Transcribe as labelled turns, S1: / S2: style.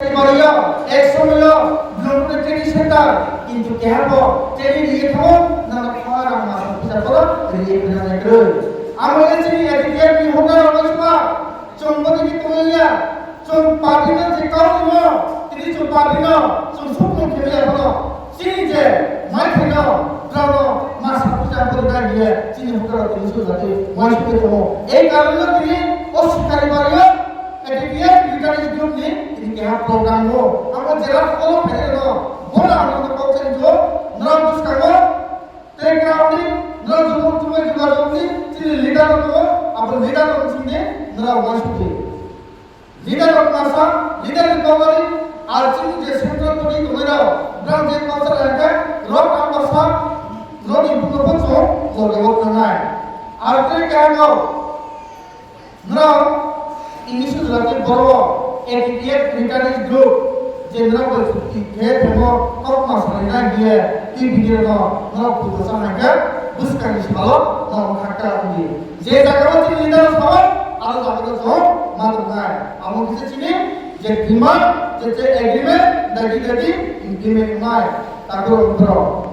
S1: Maria, ex-Maria, belum training center, কিন্তু কেবল training দিয়ে থাকো না খাওয়ার আমার বিচার করো দিয়ে ফেলে করো আমাদের যে এদিকে বিহঙ্গার অবস্থা চম্পতি কি তুলিয়া চম পাবিনা যে কাউরিম তিনি চম পাবিনা চম সুপ্ত খেলিয়া হলো চিনি যে মাই খেলো দ্রানো মাসা পূজা করে দিয়ে চিনি হকার তিনি সুজাতে মাইসুকে তো এই কারণে তিনি অস্বীকার করিয়া এদিকে লিটারেরি গ্রুপ নি এদিকে প্রোগ্রাম হো আমরা জেলা ফলো ফেলে বড় আনন্দ করছেন যে নরম কাগজ টেকরাউন্ডি নরম তুমি যোগাযোগনি চিনি লিডার তো আপনি লিডার চিনি নরম মাসুকে লিডার মাসা লিডার রিকভারি আর চিনি যে সেন্ট্রাল বডি তোমরা ব্রাউন যে কালচার আছে রক আমবাসা রক ইম্প্রুভ করছো জলকে বলতে নাই আর তে কেন নরম ইংলিশ জলকে বড় এদিকে লিটারেরি গ্রুপ जेनरा की के थमो कप मासना दिए की भिडियो न पुतो सानाके बुसकानि सालो न खाटा दिए जे जायगा में लिडार सबाय आरो जायगा जो मात्र नाय आमो किसे चिनि जे डिमांड जे एग्रीमेंट दागि दागि इम्प्लिमेंट नाय ताको